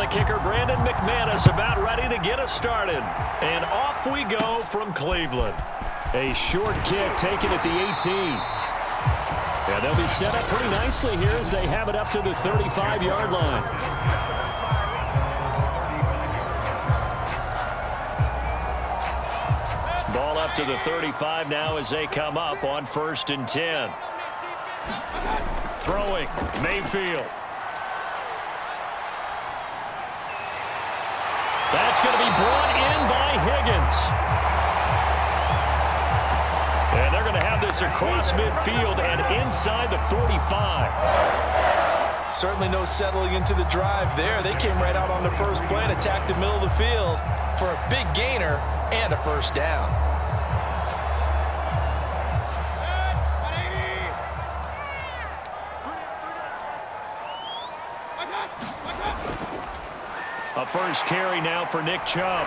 kicker Brandon McManus about ready to get us started. And off we go from Cleveland. A short kick taken at the 18. And they'll be set up pretty nicely here as they have it up to the 35-yard line. Ball up to the 35 now as they come up on 1st and 10. Throwing, Mayfield. That's going to be brought in by Higgins. And they're going to have this across midfield and inside the 45. Certainly no settling into the drive there. They came right out on the first play and attacked the middle of the field for a big gainer and a first down. A first carry now for Nick Chubb.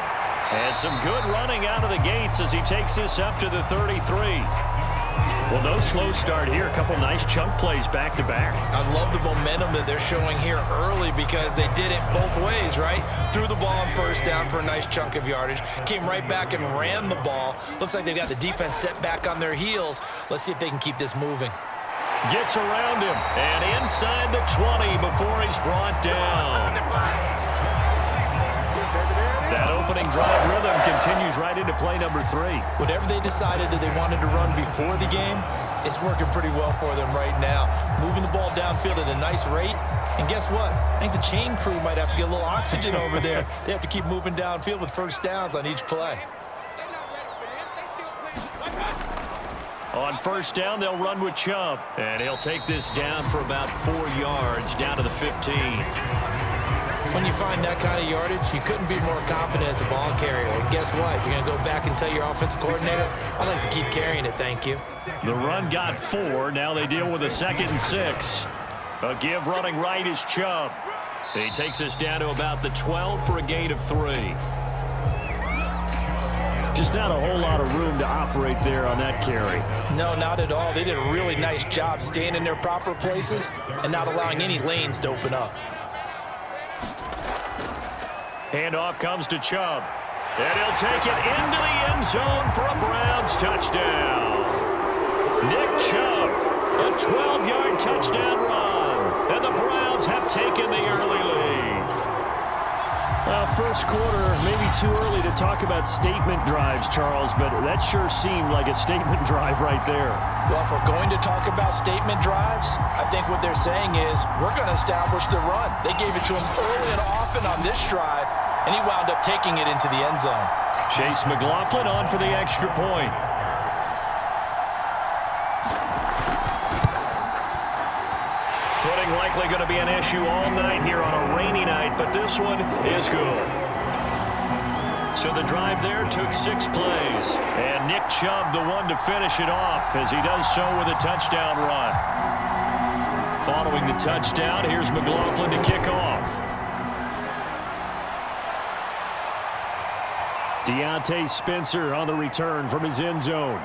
And some good running out of the gates as he takes this up to the 33. Well, no slow start here. A couple nice chunk plays back-to-back. I love the momentum that they're showing here early because they did it both ways, right? Threw the ball on first down for a nice chunk of yardage. Came right back and ran the ball. Looks like they've got the defense set back on their heels. Let's see if they can keep this moving. Gets around him. And inside the 20 before he's brought down. That opening drive rhythm continues right into play number 3. Whatever they decided that they wanted to run before the game, it's working pretty well for them right now. Moving the ball downfield at a nice rate. And guess what? I think the chain crew might have to get a little oxygen over there. They have to keep moving downfield with first downs on each play. On first down, they'll run with Chubb. And he'll take this down for about 4 yards down to the 15. When you find that kind of yardage, you couldn't be more confident as a ball carrier. And guess what? You're going to go back and tell your offensive coordinator, I'd like to keep carrying it, thank you. The run got 4. Now they deal with a 2nd and 6. A give running right is Chubb. He takes us down to about the 12 for a gain of 3. Just not a whole lot of room to operate there on that carry. No, not at all. They did a really nice job staying in their proper places and not allowing any lanes to open up. Handoff comes to Chubb. And he'll take it into the end zone for a Browns touchdown. Nick Chubb, a 12-yard touchdown run. And the Browns have taken the early lead. Well, first quarter, maybe too early to talk about statement drives, Charles, but that sure seemed like a statement drive right there. Well, if we're going to talk about statement drives, I think what they're saying is we're going to establish the run. They gave it to him early and often on this drive, and he wound up taking it into the end zone. Chase McLaughlin on for the extra point. Footing likely going to be an issue all night here on a rainy night, but this one is good. So the drive there took 6 plays, and Nick Chubb the one to finish it off as he does so with a touchdown run. Following the touchdown, here's McLaughlin to kick off. Deontay Spencer on the return from his end zone.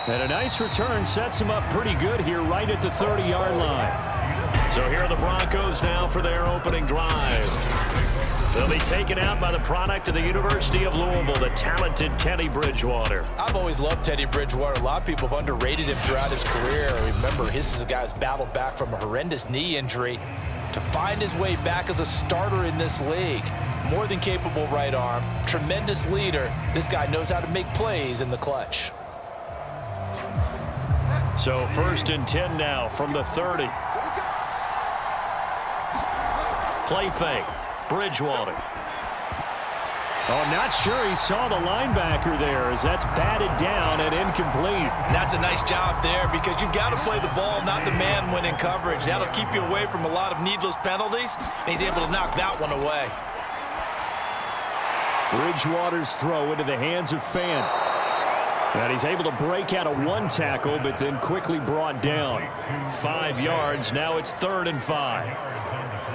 And a nice return sets him up pretty good here right at the 30-yard line. So here are the Broncos now for their opening drive. They'll be taken out by the product of the University of Louisville, the talented Teddy Bridgewater. I've always loved Teddy Bridgewater. A lot of people have underrated him throughout his career. Remember, this is a guy who's battled back from a horrendous knee injury to find his way back as a starter in this league. More than capable right arm, tremendous leader. This guy knows how to make plays in the clutch. So 1st and 10 now from the 30. Play fake. Bridgewater. Oh, not sure he saw the linebacker there as that's batted down and incomplete. And that's a nice job there because you've got to play the ball, not the man when in coverage. That'll keep you away from a lot of needless penalties, and he's able to knock that one away. Bridgewater's throw into the hands of Fant. And he's able to break out of 1 tackle, but then quickly brought down. 5 yards. Now it's 3rd and 5.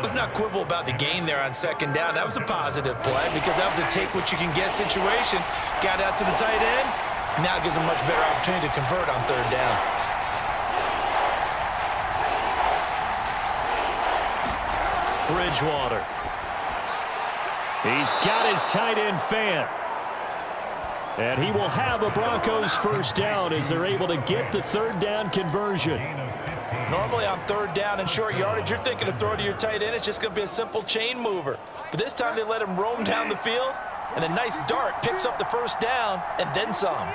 Let's not quibble about the gain there on 2nd down. That was a positive play because that was a take-what-you-can-get situation. Got out to the tight end. Now it gives him a much better opportunity to convert on 3rd down. Bridgewater. He's got his tight end fan. And he will have a Broncos first down as they're able to get the third down conversion. Normally on third down and short yardage, you're thinking of throw to your tight end. It's just going to be a simple chain mover. But this time they let him roam down the field, and a nice dart picks up the first down and then some.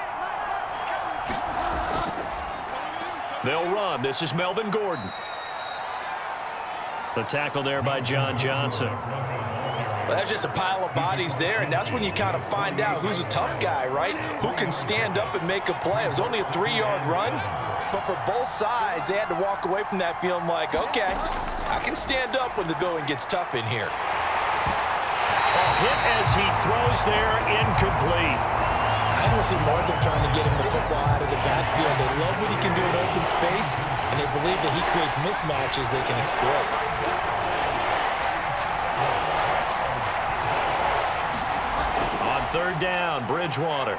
They'll run. This is Melvin Gordon. The tackle there by John Johnson. Well, that's just a pile of bodies there, and that's when you kind of find out who's a tough guy, right? Who can stand up and make a play. It was only a 3-yard run, but for both sides, they had to walk away from that feeling like, okay, I can stand up when the going gets tough in here. A hit as he throws there, incomplete. I don't see more of them trying to get him the football out of the backfield. They love what he can do in open space, and they believe that he creates mismatches they can exploit. On third down, Bridgewater.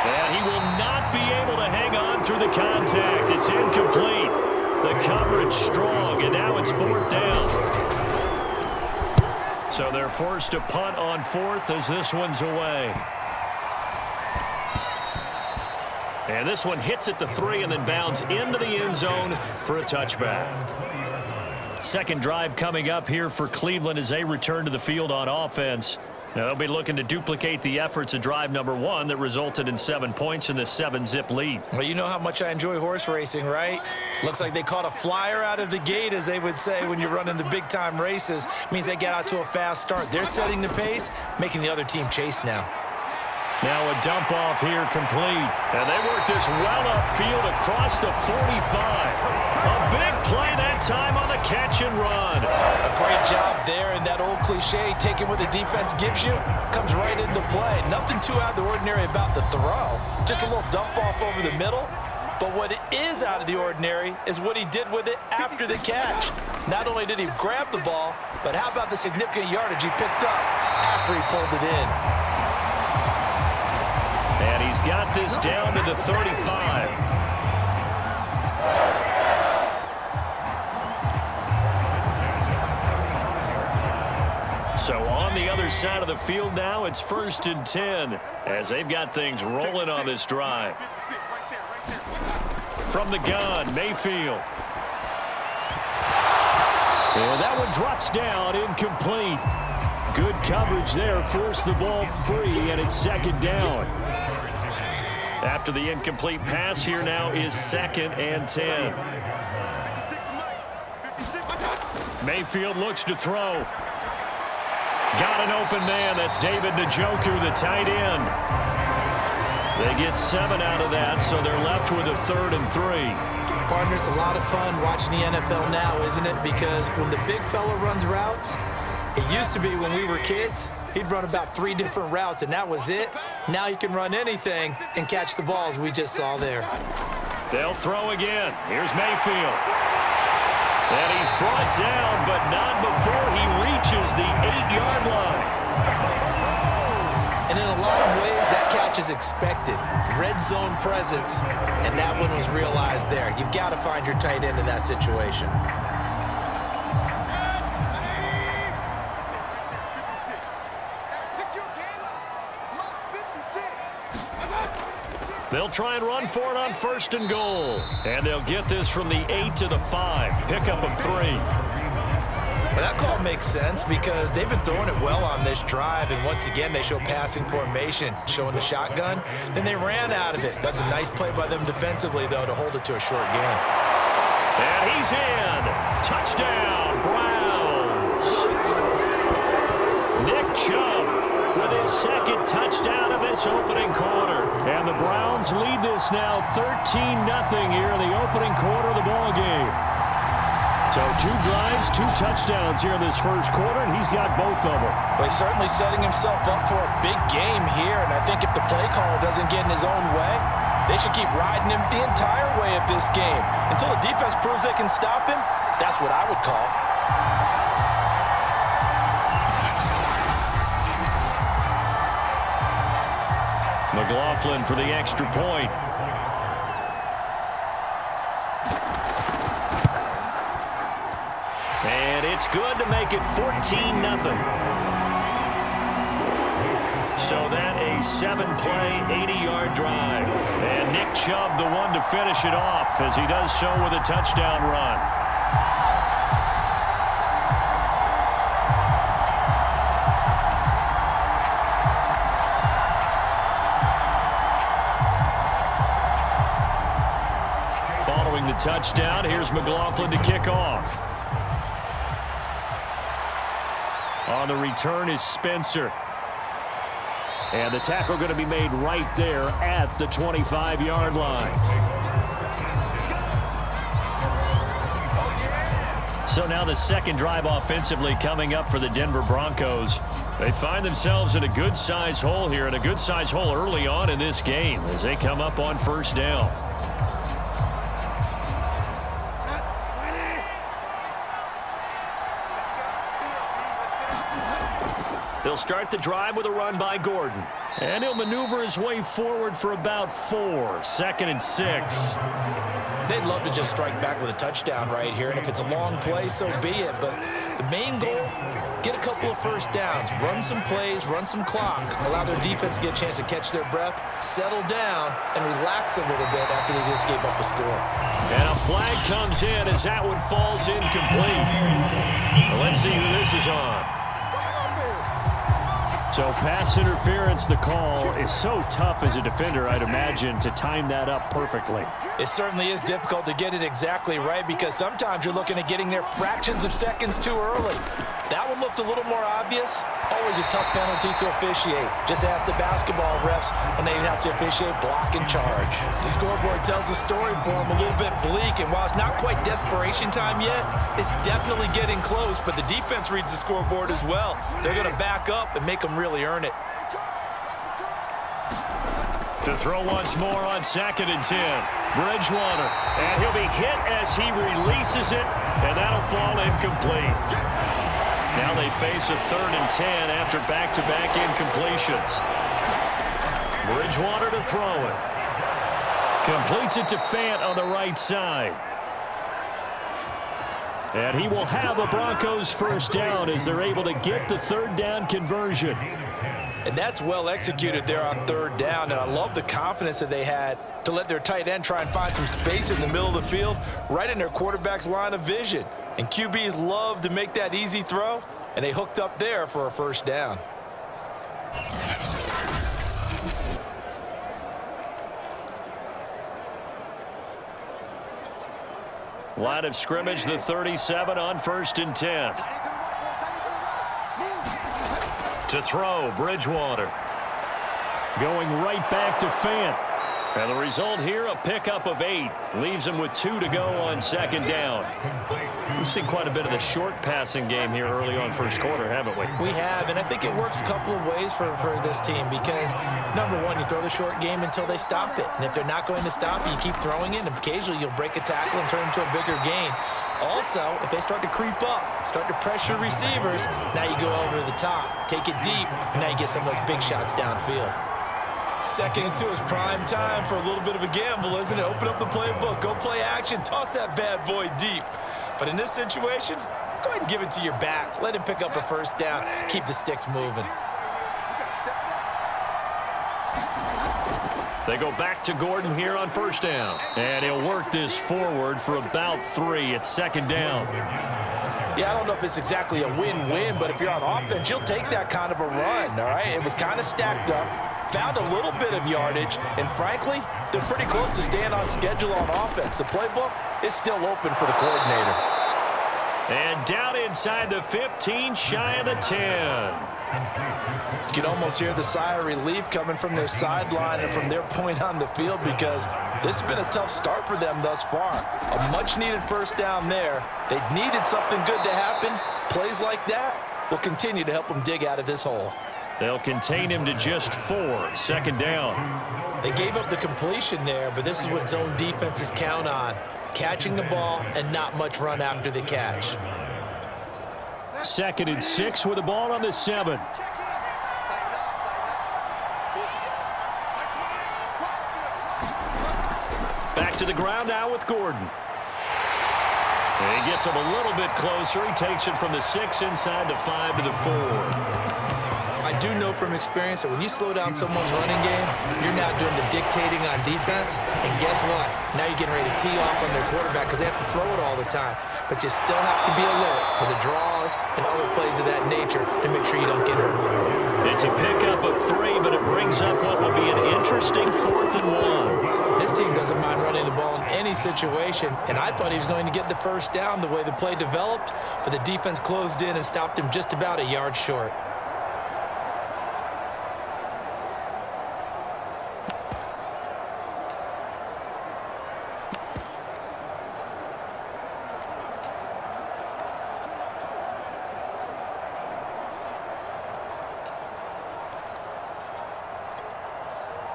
And he will not be able to hang on through the contact. It's incomplete. The coverage strong, and now it's fourth down. So they're forced to punt on fourth as this one's away. And this one hits at the 3 and then bounds into the end zone for a touchback. Second drive coming up here for Cleveland as they return to the field on offense. Now they'll be looking to duplicate the efforts of drive number 1 that resulted in 7 points in this 7-zip lead. Well, you know how much I enjoy horse racing, right? Looks like they caught a flyer out of the gate, as they would say when you're running the big-time races. Means they get out to a fast start. They're setting the pace, making the other team chase now. Now a dump off here complete. And they work this well upfield across the 45. A big play that time on the catch and run. A great job there, and that old cliche, taking what the defense gives you, comes right into play. Nothing too out of the ordinary about the throw. Just a little dump off over the middle. But what is out of the ordinary is what he did with it after the catch. Not only did he grab the ball, but how about the significant yardage he picked up after he pulled it in. And he's got this down to the 35. So on the other side of the field now, it's 1st and 10 as they've got things rolling on this drive. From the gun, Mayfield. And that one drops down, incomplete. Good coverage there, forced the ball free, and it's 2nd down. After the incomplete pass, here now is 2nd and 10. Mayfield looks to throw. Got an open man. That's David Njoku, the tight end. They get 7 out of that, so they're left with a 3rd and 3. Partners, a lot of fun watching the NFL now, isn't it? Because when the big fella runs routes, it used to be when we were kids, he'd run about 3 different routes, and that was it. Now you can run anything and catch the balls we just saw there. They'll throw again. Here's Mayfield. And he's brought down, but not before he reaches the 8-yard line. And in a lot of ways, that catch is expected. Red zone presence, and that one was realized there. You've got to find your tight end in that situation. They'll try and run for it on 1st and goal. And they'll get this from the 8 to the 5. Pickup of 3. Well, that call makes sense because they've been throwing it well on this drive, and once again they show passing formation, showing the shotgun. Then they ran out of it. That's a nice play by them defensively, though, to hold it to a short gain. And he's in. Touchdown, Browns. Nick Chubb with his 2nd touchdown of this opening quarter. And the Browns lead this now 13-0 here in the opening quarter of the ballgame. So 2 drives, 2 touchdowns here in this first quarter, and he's got both of them. Well, he's certainly setting himself up for a big game here, and I think if the play caller doesn't get in his own way, they should keep riding him the entire way of this game. Until the defense proves they can stop him, that's what I would call. McLaughlin for the extra point. And it's good to make it 14-0. So that a 7-play, 80-yard drive. And Nick Chubb, the one to finish it off, as he does so with a touchdown run. Following the touchdown, here's McLaughlin to kick off. On the return is Spencer. And the tackle going to be made right there at the 25-yard line. So now the second drive offensively coming up for the Denver Broncos. They find themselves in a good-sized hole here, and a good-sized hole early on in this game as they come up on first down. He'll start the drive with a run by Gordon. And he'll maneuver his way forward for about 4. 2nd and 6. They'd love to just strike back with a touchdown right here, and if it's a long play, so be it. But the main goal, get a couple of first downs, run some plays, run some clock, allow their defense to get a chance to catch their breath, settle down, and relax a little bit after they just gave up a score. And a flag comes in as that one falls incomplete. Well, let's see who this is on. So pass interference, the call is so tough as a defender, I'd imagine, to time that up perfectly. It certainly is difficult to get it exactly right because sometimes you're looking at getting there fractions of seconds too early. That one looked a little more obvious. Always a tough penalty to officiate. Just ask the basketball refs when they have to officiate block and charge. The scoreboard tells the story for them a little bit bleak, and while it's not quite desperation time yet, it's definitely getting close, but the defense reads the scoreboard as well. They're going to back up and make them really earn it. To throw once more on 2nd and 10. Bridgewater, and he'll be hit as he releases it, and that'll fall incomplete. Now they face a 3rd and 10 after back-to-back incompletions. Bridgewater to throw it. Completes it to Fant on the right side. And he will have a Broncos first down as they're able to get the 3rd down conversion. And that's well executed there on 3rd down, and I love the confidence that they had to let their tight end try and find some space in the middle of the field, right in their quarterback's line of vision. And QBs love to make that easy throw, and they hooked up there for a first down. Line of scrimmage, the 37 on 1st and 10. To throw, Bridgewater. Going right back to Fant. And the result here, a pickup of 8. Leaves him with 2 to go on 2nd down. We've seen quite a bit of the short passing game here early on first quarter, haven't we? We have, and I think it works a couple of ways for this team because, number one, you throw the short game until they stop it. And if they're not going to stop it, you keep throwing it, and occasionally you'll break a tackle and turn it into a bigger gain. Also, if they start to creep up, start to pressure receivers, now you go over the top, take it deep, and now you get some of those big shots downfield. 2nd and 2 is prime time for a little bit of a gamble, isn't it? Open up the playbook, go play action, toss that bad boy deep. But in this situation, go ahead and give it to your back. Let him pick up a first down, keep the sticks moving. They go back to Gordon here on 1st down. And he'll work this forward for about 3 at 2nd down. Yeah, I don't know if it's exactly a win-win, but if you're on offense, you'll take that kind of a run, all right? It was kind of stacked up, found a little bit of yardage, and frankly, they're pretty close to staying on schedule on offense. The playbook is still open for the coordinator. And down inside the 15, shy of the 10. You can almost hear the sigh of relief coming from their sideline and from their point on the field because this has been a tough start for them thus far. A much-needed first down there. They needed something good to happen. Plays like that will continue to help them dig out of this hole. They'll contain him to just 4, 2nd down. They gave up the completion there, but this is what zone defenses count on. Catching the ball and not much run after the catch. 2nd and 6 with the ball on the 7. Back to the ground now with Gordon. And he gets him a little bit closer. He takes it from the 6 inside the 5 to the 4. I do know from experience that when you slow down someone's running game, you're now doing the dictating on defense. And guess what? Now you're getting ready to tee off on their quarterback because they have to throw it all the time. But you still have to be alert for the draws and other plays of that nature to make sure you don't get hurt. It's a pickup of 3, but it brings up what will be an interesting 4th and 1. This team doesn't mind running the ball in any situation, and I thought he was going to get the first down the way the play developed, but the defense closed in and stopped him just about a yard short.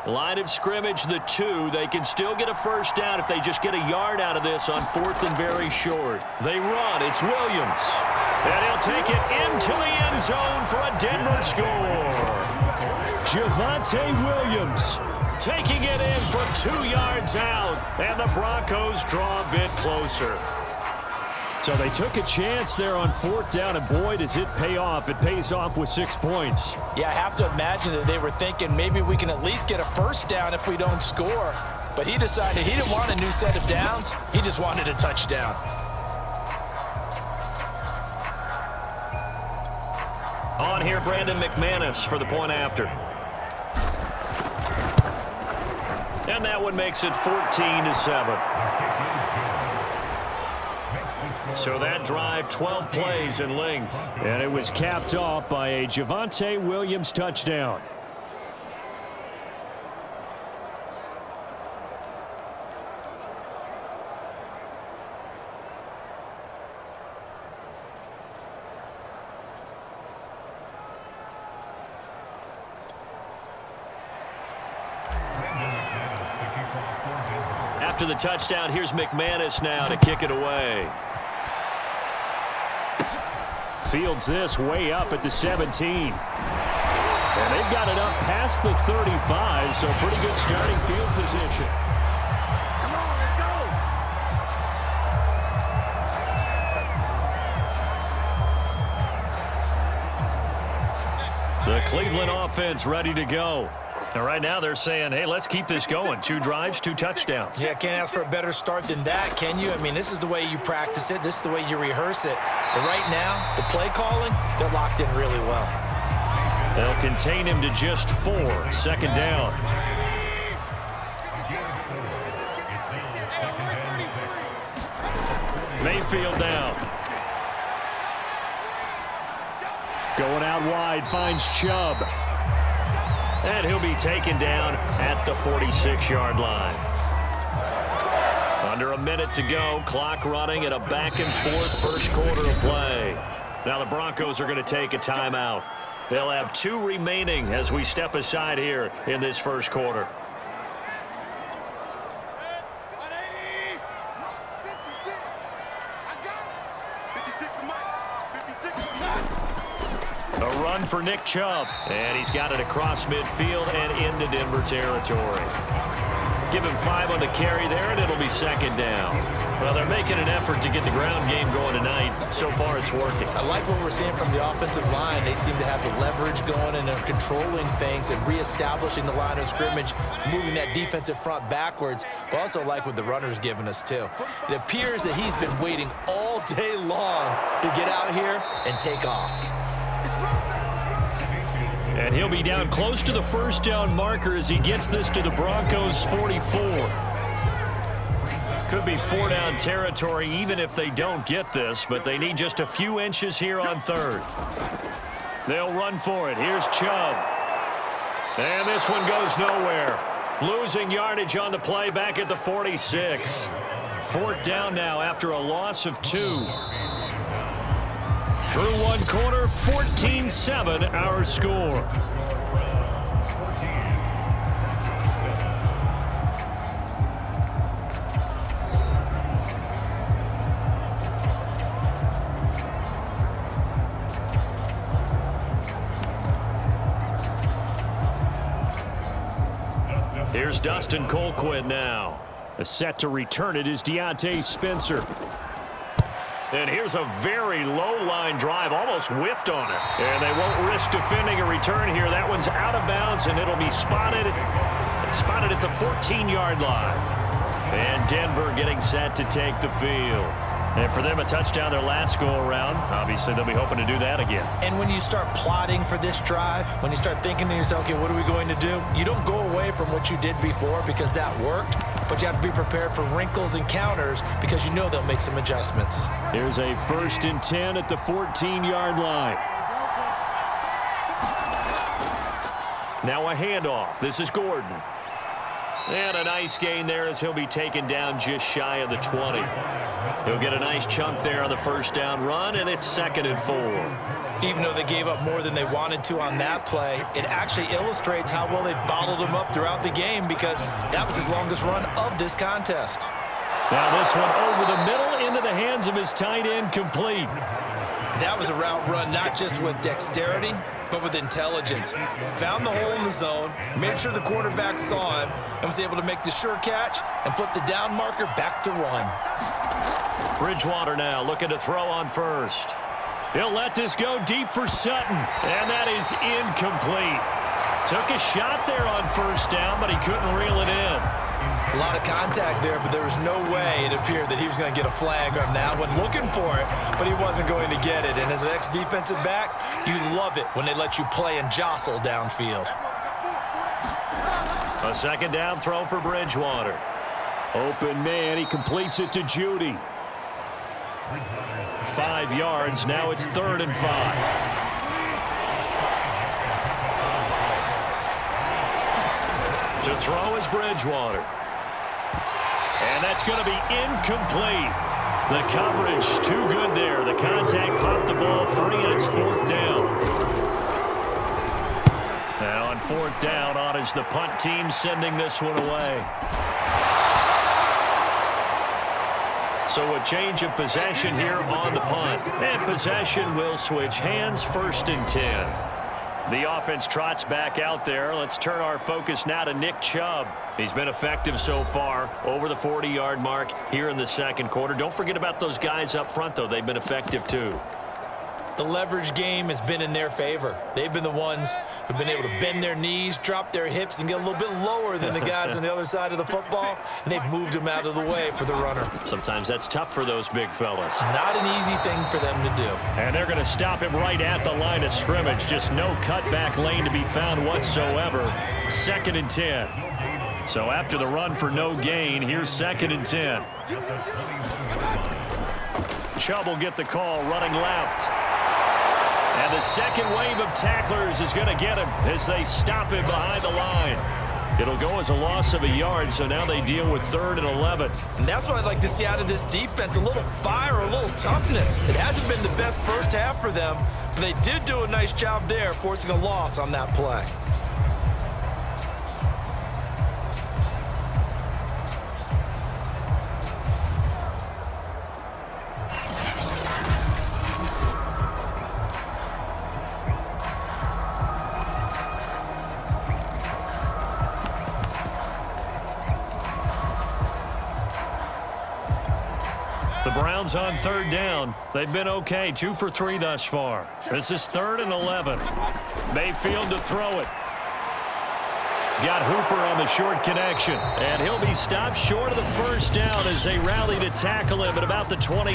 Line of scrimmage, the 2. They can still get a first down if they just get a yard out of this on 4th and very short. They run. It's Williams. And he'll take it into the end zone for a Denver score. Javonte Williams taking it in from 2 yards out. And the Broncos draw a bit closer. So they took a chance there on 4th down, and boy, does it pay off. It pays off with 6 points. Yeah, I have to imagine that they were thinking maybe we can at least get a first down if we don't score. But he decided he didn't want a new set of downs. He just wanted a touchdown. On here, Brandon McManus for the point after. And that one makes it 14-7. So that drive, 12 plays in length. And it was capped off by a Javonte Williams touchdown. After the touchdown, here's McManus now to kick it away. Fields this way up at the 17. And they've got it up past the 35, so pretty good starting field position. Come on, let's go. The Cleveland offense ready to go. And right now they're saying, hey, let's keep this going. 2 drives, 2 touchdowns. Yeah, can't ask for a better start than that, can you? I mean, this is the way you practice it. This is the way you rehearse it. But right now, the play calling, they're locked in really well. They'll contain him to just 4. 2nd down. Mayfield down. Going out wide, finds Chubb. And he'll be taken down at the 46-yard line. Under a minute to go, clock running at a back-and-forth first quarter of play. Now the Broncos are going to take a timeout. They'll have 2 remaining as we step aside here in this first quarter. A run for Nick Chubb, and he's got it across midfield and into Denver territory. Give him 5 on the carry there, and it'll be 2nd down. Well, they're making an effort to get the ground game going tonight. So far, it's working. I like what we're seeing from the offensive line. They seem to have the leverage going, and they're controlling things and reestablishing the line of scrimmage, moving that defensive front backwards, but also like what the runner's giving us, too. It appears that he's been waiting all day long to get out here and take off. And he'll be down close to the first down marker as he gets this to the Broncos' 44. Could be 4-down territory even if they don't get this, but they need just a few inches here on 3rd. They'll run for it. Here's Chubb. And this one goes nowhere. Losing yardage on the play back at the 46. 4th down now after a loss of 2. Through 1 quarter, 14-7 our score. Here's Dustin Colquitt now. Set to return it is Deontay Spencer. And here's a very low-line drive, almost whiffed on it. And they won't risk defending a return here. That one's out of bounds, and it'll be spotted at the 14-yard line. And Denver getting set to take the field. And for them, a touchdown their last go-around. Obviously, they'll be hoping to do that again. And when you start plotting for this drive, when you start thinking to yourself, okay, what are we going to do? You don't go away from what you did before because that worked, but you have to be prepared for wrinkles and counters because you know they'll make some adjustments. Here's a 1st and 10 at the 14-yard line. Now a handoff. This is Gordon. And a nice gain there as he'll be taken down just shy of the 20. He'll get a nice chunk there on the 1st down run, and it's 2nd and 4. Even though they gave up more than they wanted to on that play, it actually illustrates how well they bottled him up throughout the game because that was his longest run of this contest. Now this one over the middle into the hands of his tight end, complete. That was a route run not just with dexterity, but with intelligence. Found the hole in the zone, made sure the quarterback saw him, and was able to make the sure catch and flip the down marker back to 1. Bridgewater now looking to throw on 1st. He'll let this go deep for Sutton, and that is incomplete. Took a shot there on 1st down, but he couldn't reel it in. A lot of contact there, but there was no way it appeared that he was going to get a flag on that one. Looking for it, but he wasn't going to get it. And as an ex-defensive back, you love it when they let you play and jostle downfield. A 2nd down throw for Bridgewater. Open man, he completes it to Judy. 5 yards, now it's 3rd and 5. To throw is Bridgewater. And that's going to be incomplete. The coverage too good there. The contact popped the ball free, and it's 4th down. Now on 4th down, on is the punt team sending this one away. So a change of possession here on the punt. And possession will switch hands, 1st and 10. The offense trots back out there. Let's turn our focus now to Nick Chubb. He's been effective so far, over the 40-yard mark here in the 2nd quarter. Don't forget about those guys up front, though. They've been effective, too. The leverage game has been in their favor. They've been the ones who've been able to bend their knees, drop their hips, and get a little bit lower than the guys on the other side of the football, and they've moved them out of the way for the runner. Sometimes that's tough for those big fellas. Not an easy thing for them to do. And they're going to stop him right at the line of scrimmage. Just no cutback lane to be found whatsoever. 2nd and 10. So after the run for no gain, here's 2nd and 10. Chubb will get the call running left. And the second wave of tacklers is going to get him as they stop him behind the line. It'll go as a loss of a yard, so now they deal with 3rd and 11. And that's what I'd like to see out of this defense, a little fire, a little toughness. It hasn't been the best first half for them, but they did do a nice job there, forcing a loss on that play. The Browns on 3rd down. They've been okay, 2 for 3 thus far. This is 3rd and 11. Mayfield to throw it. He's got Hooper on the short connection, and he'll be stopped short of the 1st down as they rally to tackle him at about the 28.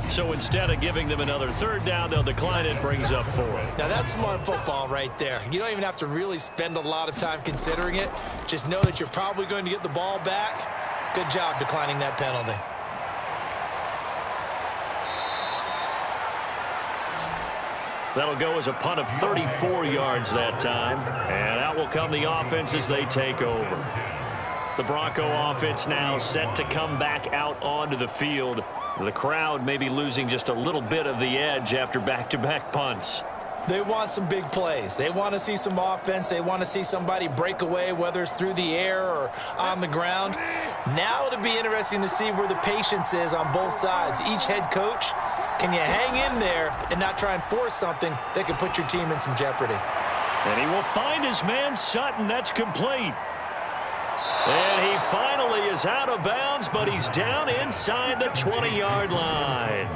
So instead of giving them another 3rd down, they'll decline it, brings up 4. Now that's smart football right there. You don't even have to really spend a lot of time considering it. Just know that you're probably going to get the ball back. Good job declining that penalty. That'll go as a punt of 34 yards that time. And out will come the offense as they take over. The Bronco offense now set to come back out onto the field. The crowd may be losing just a little bit of the edge after back-to-back punts. They want some big plays. They want to see some offense. They want to see somebody break away, whether it's through the air or on the ground. Now it'll be interesting to see where the patience is on both sides. Each head coach, can you hang in there and not try and force something that could put your team in some jeopardy? And he will find his man Sutton. That's complete. And he finally is out of bounds, but he's down inside the 20-yard line.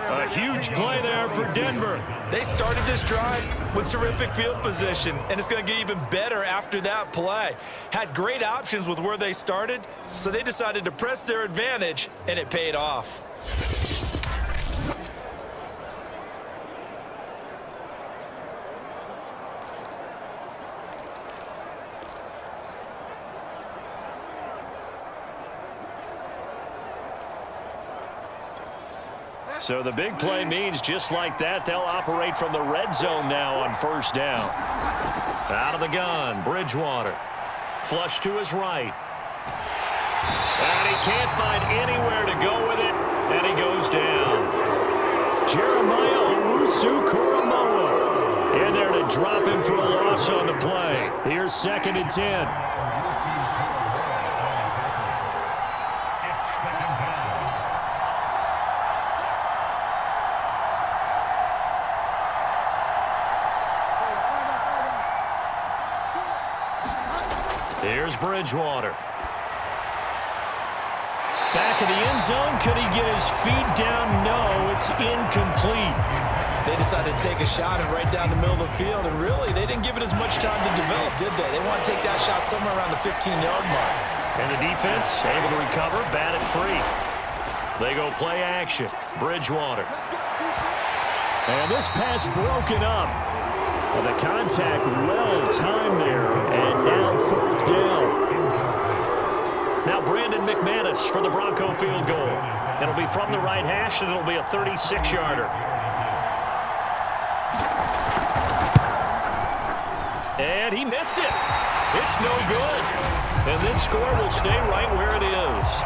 A huge play there for Denver. They started this drive with terrific field position, and it's going to get even better after that play. Had great options with where they started, so they decided to press their advantage, and it paid off. So the big play means just like that, they'll operate from the red zone now on first down. Out of the gun, Bridgewater. Flush to his right. And he can't find anywhere to go with it, and he goes down. Jeremiah Owusu-Koramoah in there to drop him for a loss on the play. Here's 2nd and 10. Here's Bridgewater. Back of the end zone. Could he get his feet down? No, it's incomplete. They decided to take a shot and right down the middle of the field, and really, they didn't give it as much time to develop, did they? They want to take that shot somewhere around the 15-yard mark. And the defense able to recover, bat it free. They go play action. Bridgewater. And this pass broken up. Well, the contact well-timed there, and now 4th down. Now Brandon McManus for the Bronco field goal. It'll be from the right hash, and it'll be a 36-yarder. And he missed it. It's no good. And this score will stay right where it is.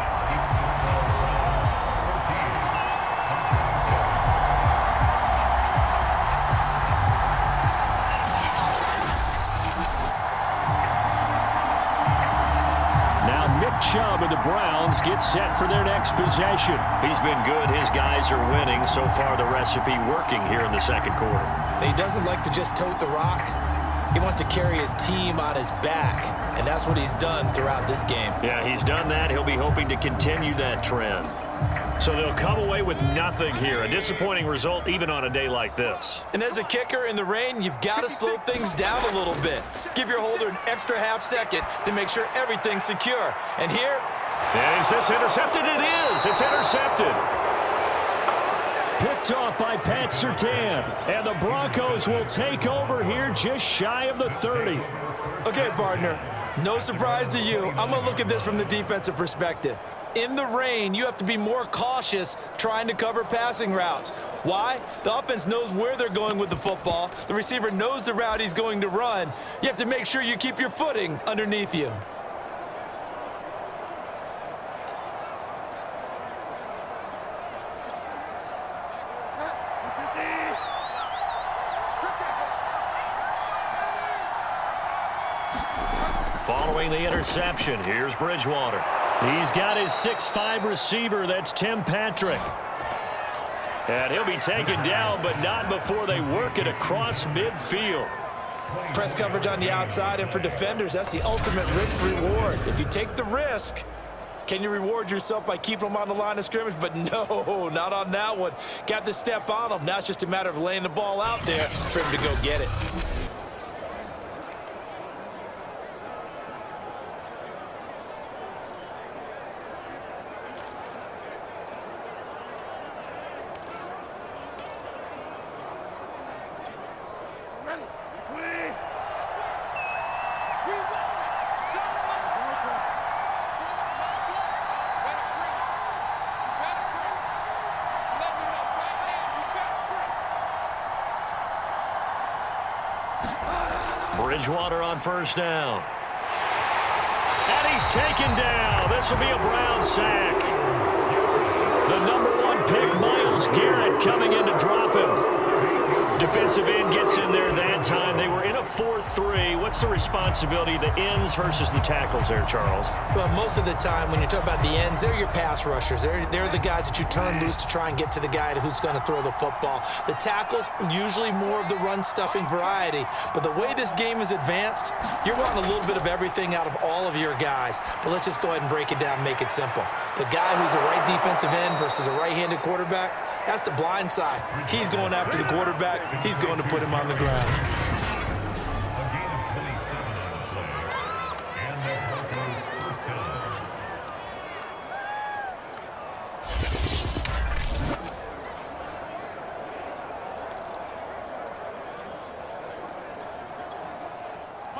Chubb of the Browns gets set for their next possession. He's been good. His guys are winning. So far, the recipe working here in the second quarter. He doesn't like to just tote the rock. He wants to carry his team on his back, and that's what he's done throughout this game. Yeah, he's done that. He'll be hoping to continue that trend. So they'll come away with nothing here. A disappointing result even on a day like this. And as a kicker in the rain, you've got to slow things down a little bit. Give your holder an extra half second to make sure everything's secure. And here... And is this intercepted? It is. It's intercepted. Picked off by Pat Surtain. And the Broncos will take over here just shy of the 30. Okay, partner. No surprise to you. I'm going to look at this from the defensive perspective. In the rain, you have to be more cautious trying to cover passing routes. Why? The offense knows where they're going with the football. The receiver knows the route he's going to run. You have to make sure you keep your footing underneath you. Following the interception, here's Bridgewater. He's got his 6'5" receiver. That's Tim Patrick. And he'll be taken down, but not before they work it across midfield. Press coverage on the outside, and for defenders, that's the ultimate risk-reward. If you take the risk, can you reward yourself by keeping them on the line of scrimmage? But no, not on that one. Got to step on them. Now it's just a matter of laying the ball out there for him to go get it. Bridgewater on first down. And he's taken down. This will be a Brown sack. The #1 pick, Myles Garrett, coming in to drop him. Defensive end gets in there that time. They were in a 4 4th 3. What's the responsibility of the ends versus the tackles there, Charles? Well, most of the time when you talk about the ends, they're your pass rushers. They're the guys that you turn loose to try and get to the guy who's going to throw the football. The tackles, usually more of the run-stuffing variety. But the way this game is advanced, you're wanting a little bit of everything out of all of your guys. But let's just go ahead and break it down and make it simple. The guy who's the right defensive end versus a right-handed quarterback, that's the blind side. He's going after the quarterback. He's going to put him on the ground.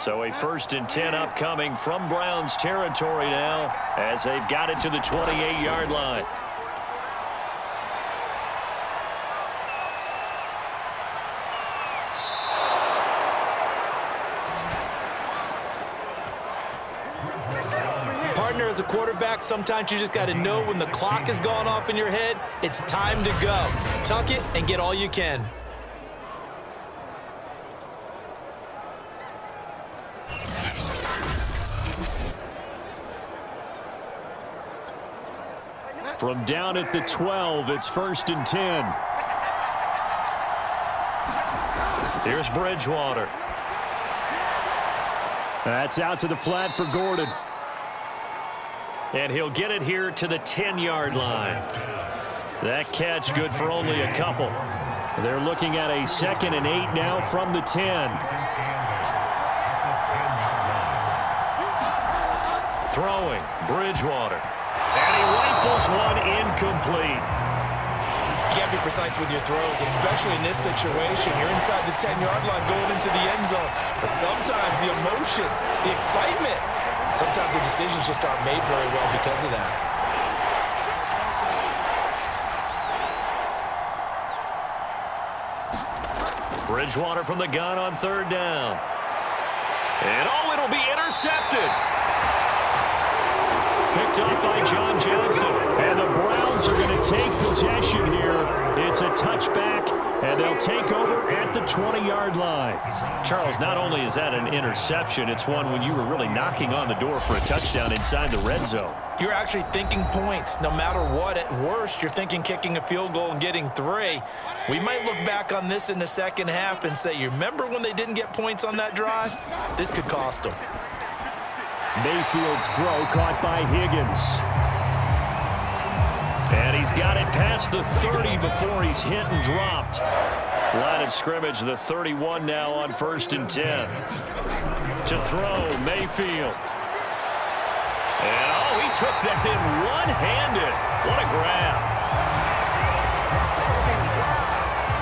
So a 1st and 10 upcoming from Browns territory now as they've got it to the 28-yard line. Partner, as a quarterback, sometimes you just got to know when the clock has gone off in your head, it's time to go. Tuck it and get all you can. From down at the 12, it's 1st and 10. Here's Bridgewater. That's out to the flat for Gordon. And he'll get it here to the 10-yard line. That catch good for only a couple. They're looking at a 2nd and 8 now from the 10. Throwing, Bridgewater. And he rifles one incomplete. You can't be precise with your throws, especially in this situation. You're inside the 10-yard line going into the end zone. But sometimes the emotion, the excitement, sometimes the decisions just aren't made very well because of that. Bridgewater from the gun on 3rd down. And oh, it'll be intercepted. Picked up by John Johnson. And the Browns are going to take possession here. It's a touchback, and they'll take over at the 20-yard line. Charles, not only is that an interception, it's one when you were really knocking on the door for a touchdown inside the red zone. You're actually thinking points. No matter what, at worst, you're thinking kicking a field goal and getting 3. We might look back on this in the second half and say, you remember when they didn't get points on that drive? This could cost them. Mayfield's throw caught by Higgins. And he's got it past the 30 before he's hit and dropped. Line of scrimmage, the 31 now on 1st and 10. To throw, Mayfield. And oh, he took that in one-handed. What a grab.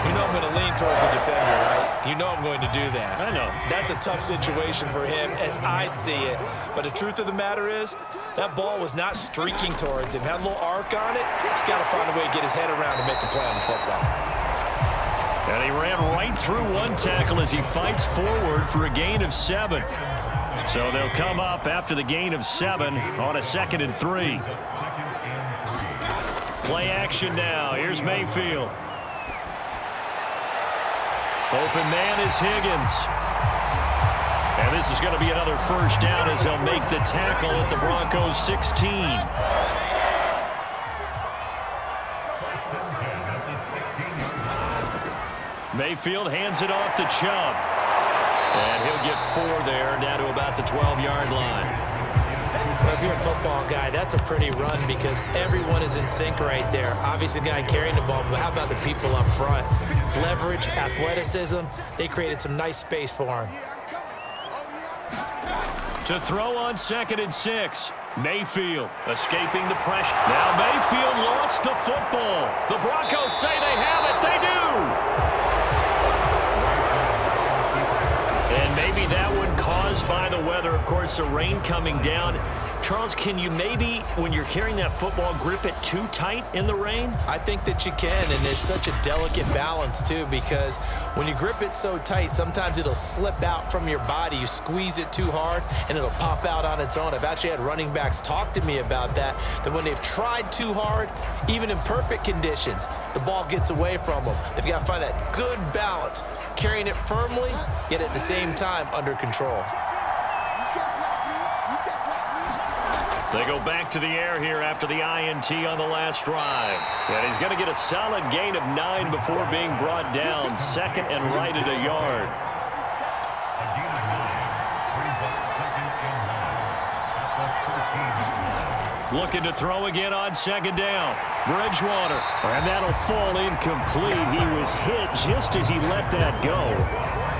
You know I'm going to lean towards the defender, right? You know I'm going to do that. I know. That's a tough situation for him as I see it. But the truth of the matter is, that ball was not streaking towards him. Had a little arc on it. He's got to find a way to get his head around and make a play on the football. And he ran right through one tackle as he fights forward for a gain of 7. So they'll come up after the gain of 7 on a 2nd and 3. Play action now. Here's Mayfield. Open man is Higgins. And this is going to be another 1st down as they'll make the tackle at the Broncos 16. Mayfield hands it off to Chubb. And he'll get 4 there, down to about the 12-yard line. Well, if you're a football guy, that's a pretty run because everyone is in sync right there. Obviously, the guy carrying the ball, but how about the people up front? Leverage, athleticism, they created some nice space for him. To throw on 2nd and 6. Mayfield escaping the pressure. Now Mayfield lost the football. The Broncos say they have it. They do. And maybe that one caused by the weather. Of course, the rain coming down. Charles, can you maybe, when you're carrying that football, grip it too tight in the rain? I think that you can, and it's such a delicate balance, too, because when you grip it so tight, sometimes it'll slip out from your body. You squeeze it too hard, and it'll pop out on its own. I've actually had running backs talk to me about that when they've tried too hard, even in perfect conditions, the ball gets away from them. They've got to find that good balance, carrying it firmly, yet at the same time under control. They go back to the air here after the INT on the last drive. And he's going to get a solid gain of 9 before being brought down. Second and right at a yard. Looking to throw again on second down. Bridgewater. And that'll fall incomplete. He was hit just as he let that go.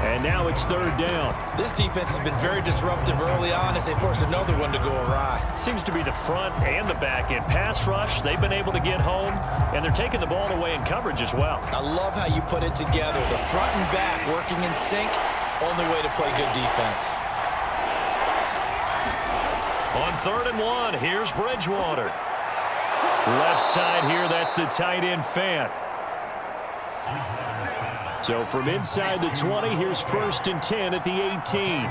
And now it's third down. This defense has been very disruptive early on as they force another one to go awry. Seems to be the front and the back end. Pass rush, they've been able to get home, and they're taking the ball away in coverage as well. I love how you put it together. The front and back working in sync, only way to play good defense. On 3rd and 1, here's Bridgewater. Left side here, that's the tight end Fant. So from inside the 20, here's 1st and 10 at the 18.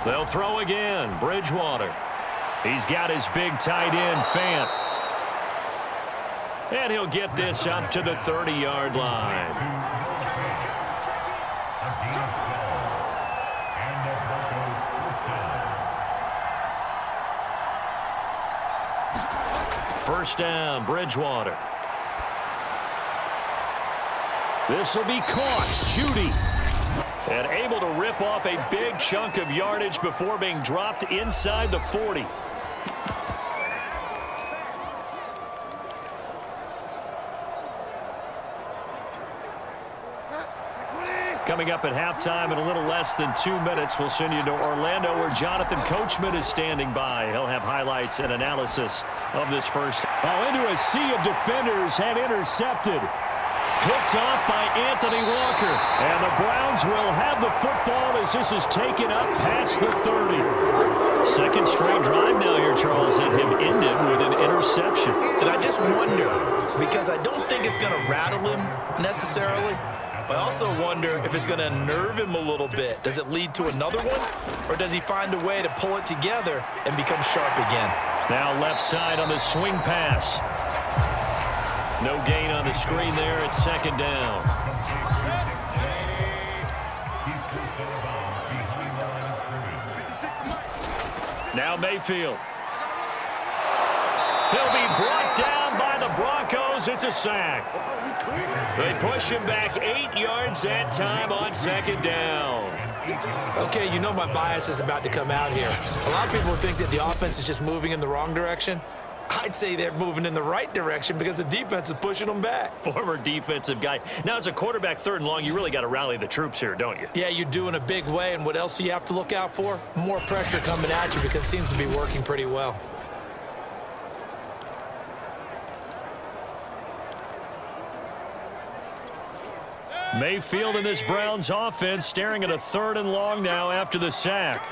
They'll throw again. Bridgewater. He's got his big tight end, Fant. And he'll get this up to the 30-yard line. First down, Bridgewater. This will be caught. Judy. And able to rip off a big chunk of yardage before being dropped inside the 40. Coming up at halftime in a little less than 2 minutes, we'll send you to Orlando where Jonathan Coachman is standing by. He'll have highlights and analysis of this first. Oh, into a sea of defenders and intercepted. Picked off by Anthony Walker. And the Browns will have the football as this is taken up past the 30. Second straight drive now here, Charles, that have ended with an interception. And I just wonder, because I don't think it's going to rattle him necessarily, but I also wonder if it's going to nerve him a little bit. Does it lead to another one? Or does he find a way to pull it together and become sharp again? Now left side on the swing pass. No gain on the screen there at second down. Now Mayfield. He'll be brought down by the Broncos. It's a sack. They push him back 8 yards that time on second down. Okay, you know my bias is about to come out here. A lot of people think that the offense is just moving in the wrong direction. I'd say they're moving in the right direction because the defense is pushing them back. Former defensive guy. Now, as a quarterback, 3rd and long, you really got to rally the troops here, don't you? Yeah, you do in a big way, and what else do you have to look out for? More pressure coming at you because it seems to be working pretty well. Mayfield in this Browns offense staring at a 3rd and long now after the sack.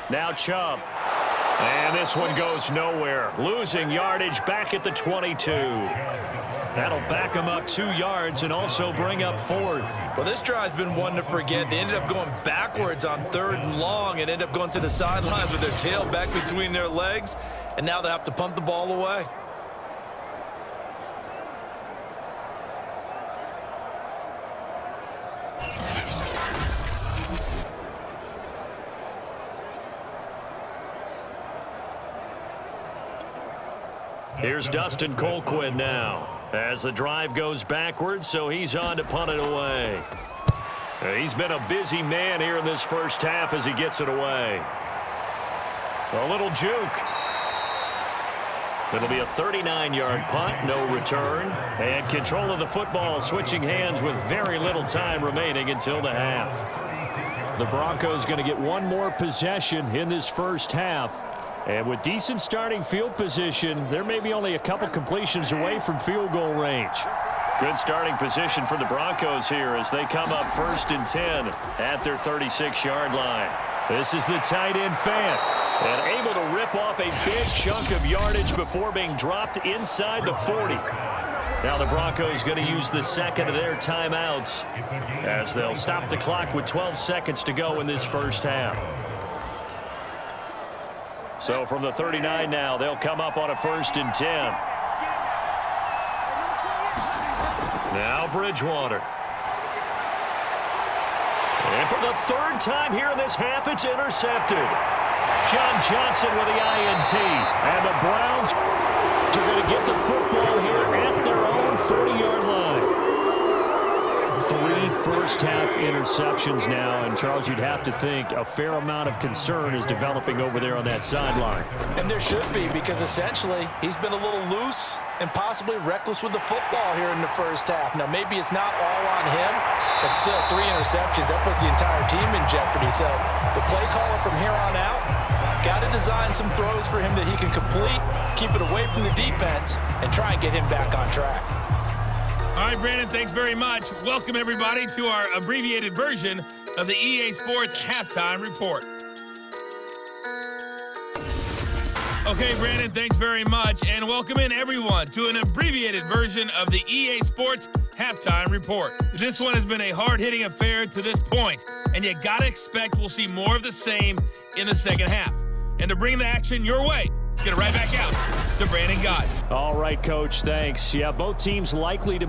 Now Chubb. And this one goes nowhere. Losing yardage back at the 22. That'll back them up 2 yards and also bring up 4th. Well, this drive's been one to forget. They ended up going backwards on 3rd and long and ended up going to the sidelines with their tail back between their legs. And now they have to pump the ball away. Here's Dustin Colquitt now as the drive goes backwards, so he's on to punt it away. He's been a busy man here in this first half as he gets it away. A little juke. It'll be a 39-yard punt, no return. And control of the football switching hands with very little time remaining until the half. The Broncos going to get one more possession in this first half. And with decent starting field position, there may be only a couple completions away from field goal range. Good starting position for the Broncos here as they come up 1st and 10 at their 36-yard line. This is the tight end Fant, and able to rip off a big chunk of yardage before being dropped inside the 40. Now the Broncos going to use the second of their timeouts as they'll stop the clock with 12 seconds to go in this first half. So from the 39 now, they'll come up on a 1st and 10. Now Bridgewater. And for the 3rd time here in this half, it's intercepted. John Johnson with the INT. And the Browns are going to get the football here at their own 40-yard line. 3 first-half interceptions now. And, Charles, you'd have to think a fair amount of concern is developing over there on that sideline. And there should be, because essentially he's been a little loose and possibly reckless with the football here in the first half. Now, maybe it's not all on him, but still 3 interceptions. That puts the entire team in jeopardy. So the play caller from here on out got to design some throws for him that he can complete, keep it away from the defense, and try and get him back on track. All right, Brandon, thanks very much. Welcome, everybody, to our abbreviated version of the EA Sports Halftime Report. Okay, Brandon, thanks very much, and welcome in, everyone, to an abbreviated version of the EA Sports Halftime Report. This one has been a hard-hitting affair to this point, and you got to expect we'll see more of the same in the second half. And to bring the action your way, let's get it right back out to Brandon Gott. All right, Coach, thanks. Yeah, both teams likely to